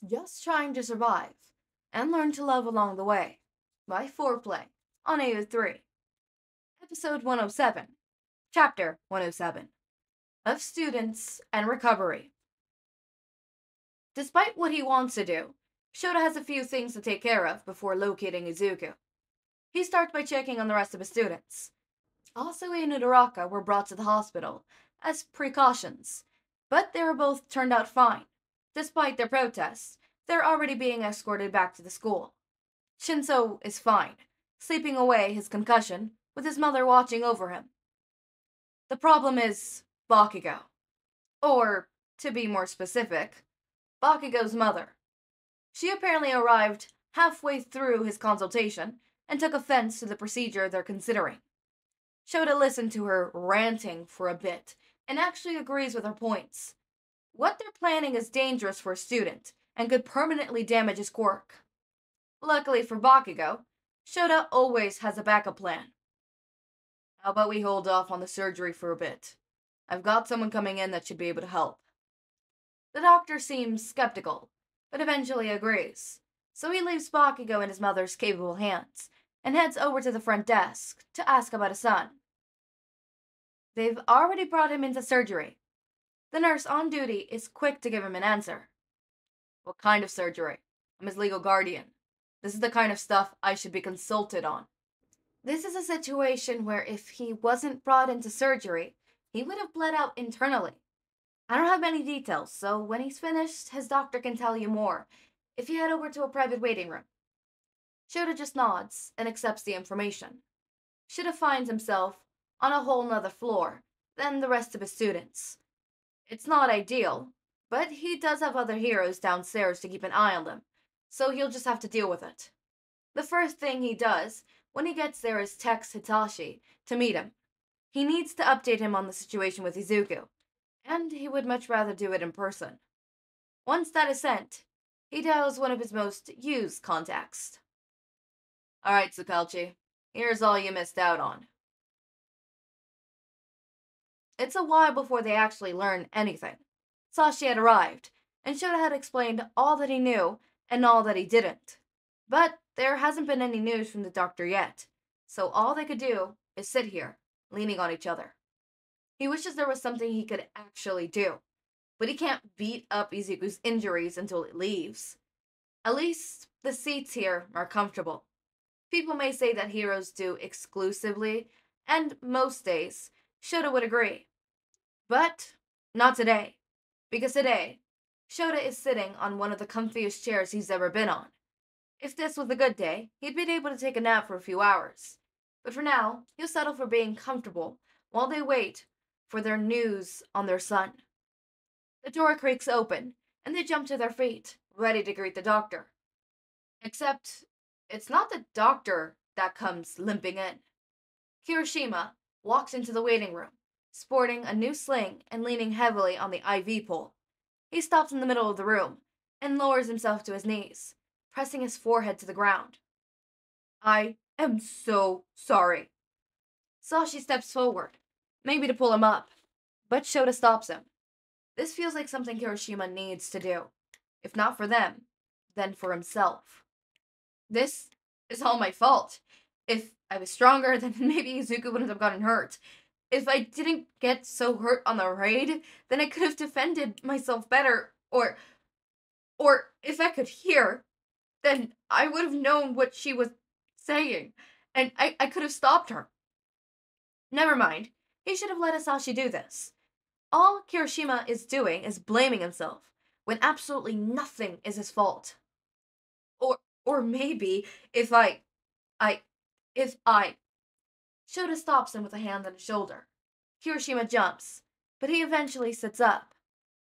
just trying to survive and learn to love along the way by Foreplay on AO3. Episode 107, Chapter 107 of Students and Recovery. Despite what he wants to do, Shouta has a few things to take care of before locating Izuku. He starts by checking on the rest of his students. Asui and Uraraka were brought to the hospital as precautions, but they were both turned out fine. Despite their protests, they're already being escorted back to the school. Shinsou is fine, sleeping away his concussion, with his mother watching over him. The problem is Bakugou. Or, to be more specific, Bakugou's mother. She apparently arrived halfway through his consultation and took offense to the procedure they're considering. Shouta listened to her ranting for a bit and actually agrees with her points. What they're planning is dangerous for a student and could permanently damage his quirk. Luckily for Bakugou, Shouta always has a backup plan. How about we hold off on the surgery for a bit? I've got someone coming in that should be able to help. The doctor seems skeptical, but eventually agrees, so he leaves Bakugou in his mother's capable hands and heads over to the front desk to ask about his son. They've already brought him into surgery. The nurse on duty is quick to give him an answer. What kind of surgery? I'm his legal guardian. This is the kind of stuff I should be consulted on. This is a situation where if he wasn't brought into surgery, he would have bled out internally. I don't have many details, so when he's finished, his doctor can tell you more if you head over to a private waiting room. Shouta just nods and accepts the information. Shouta finds himself on a whole nother floor than the rest of his students. It's not ideal, but he does have other heroes downstairs to keep an eye on them, so he'll just have to deal with it. The first thing he does when he gets there is text Hitoshi to meet him. He needs to update him on the situation with Izuku, and he would much rather do it in person. Once that is sent, he dials one of his most used contacts. Alright, Tsukalchi, here's all you missed out on. It's a while before they actually learn anything. Sashi had arrived, and Shouta had explained all that he knew and all that he didn't. But there hasn't been any news from the doctor yet, so all they could do is sit here, leaning on each other. He wishes there was something he could actually do, but he can't beat up Izuku's injuries until it leaves. At least the seats here are comfortable. People may say that heroes do exclusively, and most days, Shouta would agree. But not today, because today, Shouta is sitting on one of the comfiest chairs he's ever been on. If this was a good day, he'd been able to take a nap for a few hours. But for now, he'll settle for being comfortable while they wait for their news on their son. The door creaks open, and they jump to their feet, ready to greet the doctor. Except, it's not the doctor that comes limping in. Kirishima walks into the waiting room, sporting a new sling and leaning heavily on the IV pole. He stops in the middle of the room and lowers himself to his knees, pressing his forehead to the ground. I am so sorry. Sashi steps forward, maybe to pull him up, but Shouta stops him. This feels like something Kirishima needs to do. If not for them, then for himself. This is all my fault. If I was stronger, then maybe Izuku wouldn't have gotten hurt. If I didn't get so hurt on the raid, then I could have defended myself better, or if I could hear, then I would have known what she was saying, and I could have stopped her. Never mind, he should have let Hizashi do this. All Kirishima is doing is blaming himself, when absolutely nothing is his fault. Or maybe, if I... Shouta stops him with a hand on his shoulder. Kirishima jumps, but he eventually sits up,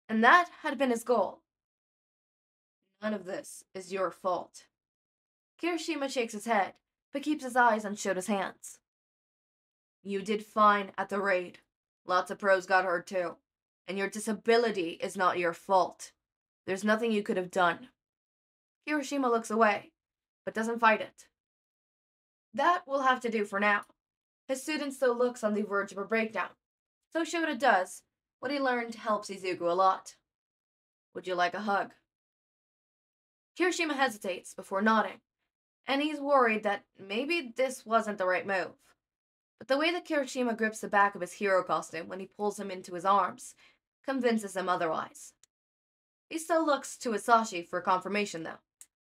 and that had been his goal. None of this is your fault. Kirishima shakes his head, but keeps his eyes on Shota's hands. You did fine at the raid. Lots of pros got hurt too, and your disability is not your fault. There's nothing you could have done. Kirishima looks away, but doesn't fight it. That will have to do for now. His student still looks on the verge of a breakdown, so Shouta does what he learned helps Izuku a lot. Would you like a hug? Kirishima hesitates before nodding, and he's worried that maybe this wasn't the right move. But the way that Kirishima grips the back of his hero costume when he pulls him into his arms convinces him otherwise. He still looks to Hizashi for confirmation, though.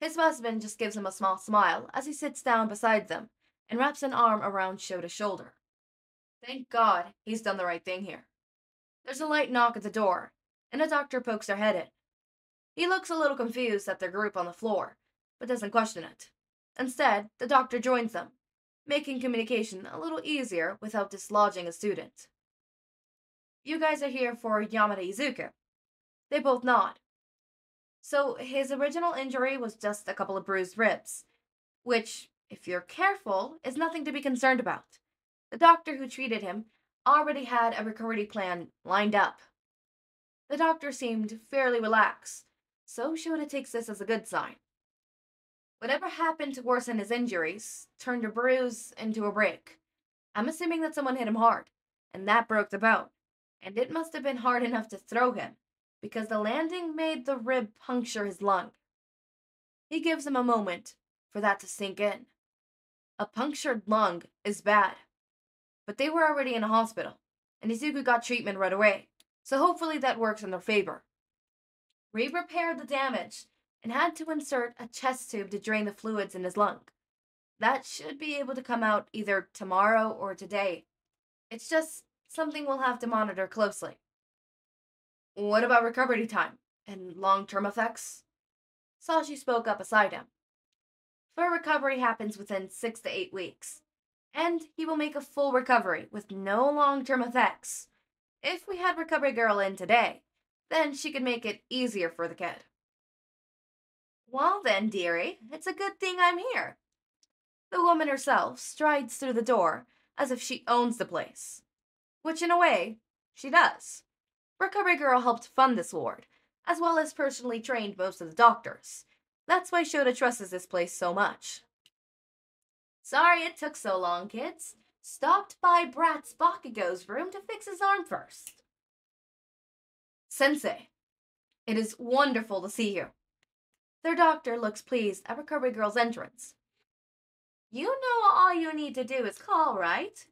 His husband just gives him a small smile as he sits down beside them and wraps an arm around Shota's shoulder. Thank God he's done the right thing here. There's a light knock at the door, and a doctor pokes their head in. He looks a little confused at their group on the floor, but doesn't question it. Instead, the doctor joins them, making communication a little easier without dislodging a student. You guys are here for Yamada Izuku. They both nod. So his original injury was just a couple of bruised ribs, which, if you're careful, is nothing to be concerned about. The doctor who treated him already had a recovery plan lined up. The doctor seemed fairly relaxed, so Shouta takes this as a good sign. Whatever happened to worsen his injuries turned a bruise into a break. I'm assuming that someone hit him hard, and that broke the bone, and it must have been hard enough to throw him, because the landing made the rib puncture his lung. He gives him a moment for that to sink in. A punctured lung is bad. But they were already in a hospital, and Izuku got treatment right away, so hopefully that works in their favor. We repaired the damage and had to insert a chest tube to drain the fluids in his lung. That should be able to come out either tomorrow or today. It's just something we'll have to monitor closely. What about recovery time and long-term effects? Sashi spoke up beside him. Full recovery happens within 6 to 8 weeks, and he will make a full recovery with no long-term effects. If we had Recovery Girl in today, then she could make it easier for the kid. Well then, dearie, it's a good thing I'm here. The woman herself strides through the door as if she owns the place. Which, in a way, she does. Recovery Girl helped fund this ward, as well as personally trained most of the doctors. That's why Shouta trusts this place so much. Sorry it took so long, kids. Stopped by Brat's Bakugou's room to fix his arm first. Sensei, it is wonderful to see you. Their doctor looks pleased at Recovery Girl's entrance. You know all you need to do is call, right?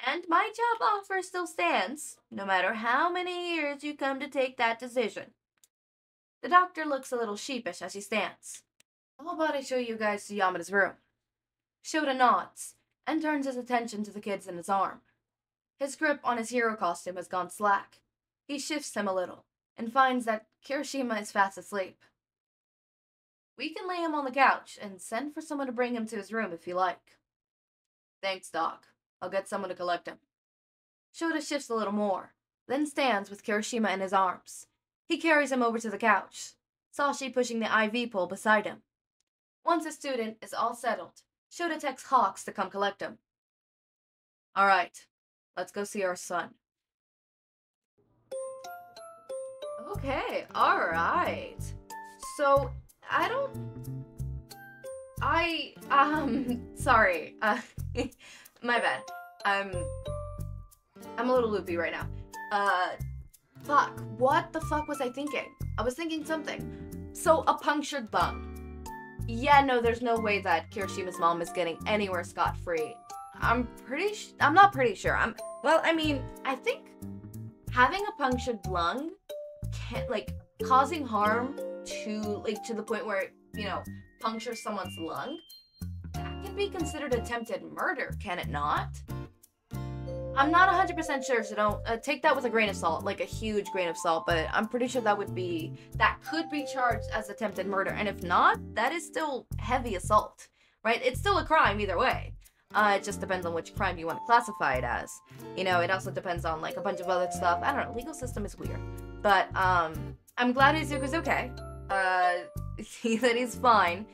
And my job offer still stands, no matter how many years you come to take that decision. The doctor looks a little sheepish as he stands. How about I show you guys to Yamada's room? Shouta nods and turns his attention to the kids in his arm. His grip on his hero costume has gone slack. He shifts him a little and finds that Kirishima is fast asleep. We can lay him on the couch and send for someone to bring him to his room if you like. Thanks, Doc. I'll get someone to collect him. Shouta shifts a little more, then stands with Kirishima in his arms. He carries him over to the couch, Sashi pushing the IV pole beside him. Once the student is all settled, Shouta texts Hawks to come collect him. Alright, let's go see our son. Okay, alright. So, sorry, my bad. I'm a little loopy right now. Fuck, what the fuck was I thinking? I was thinking something. So, a punctured lung. Yeah, no, there's no way that Kirishima's mom is getting anywhere scot-free. I'm not pretty sure. I think having a punctured lung can, causing harm to the point where it, punctures someone's lung, that can be considered attempted murder, can it not? I'm not 100% sure, so don't take that with a grain of salt, like a huge grain of salt, but I'm pretty sure that could be charged as attempted murder, and if not, that is still heavy assault, right? It's still a crime either way. It just depends on which crime you want to classify it as. It also depends on, a bunch of other stuff. I don't know, legal system is weird. But, I'm glad Izuku's okay. That he's fine.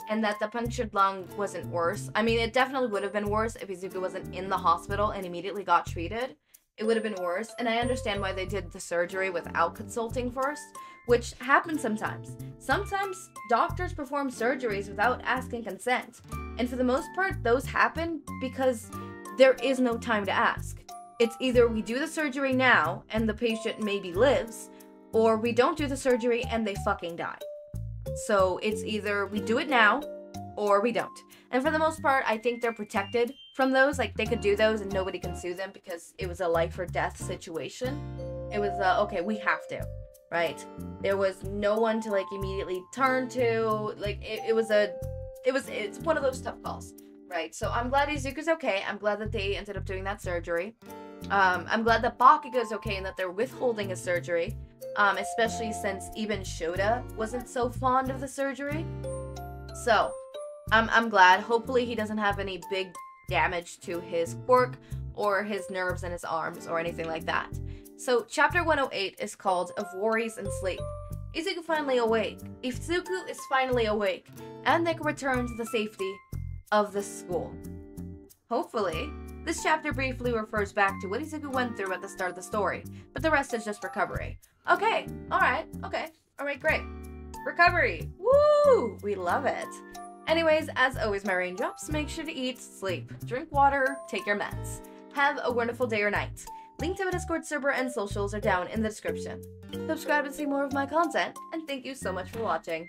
And that the punctured lung wasn't worse. I mean, it definitely would have been worse if Izuku wasn't in the hospital and immediately got treated. It would have been worse, and I understand why they did the surgery without consulting first, which happens sometimes. Sometimes doctors perform surgeries without asking consent, and for the most part, those happen because there is no time to ask. It's either we do the surgery now and the patient maybe lives, or we don't do the surgery and they fucking die. So it's either we do it now or we don't. And for the most part, I think they're protected from those. Like, they could do those and nobody can sue them because it was a life or death situation. It was, okay, we have to, right? There was no one to, like, immediately turn to. Like, it's one of those tough calls, right? So I'm glad Izuku's okay. I'm glad that they ended up doing that surgery. I'm glad that Bakugo's okay and that they're withholding his surgery. Especially since even Shouta wasn't so fond of the surgery. So, I'm glad. Hopefully he doesn't have any big damage to his quirk or his nerves in his arms or anything like that. So, chapter 108 is called Of Worries and Sleep. Izuku finally awake. Izuku is finally awake, and they can return to the safety of the school. Hopefully. This chapter briefly refers back to what Izuku went through at the start of the story, but the rest is just recovery. Okay, alright, great. Recovery! Woo! We love it. Anyways, as always, my raindrops, make sure to eat, sleep, drink water, take your meds. Have a wonderful day or night. Link to my Discord server and socials are down in the description. Subscribe and see more of my content, and thank you so much for watching.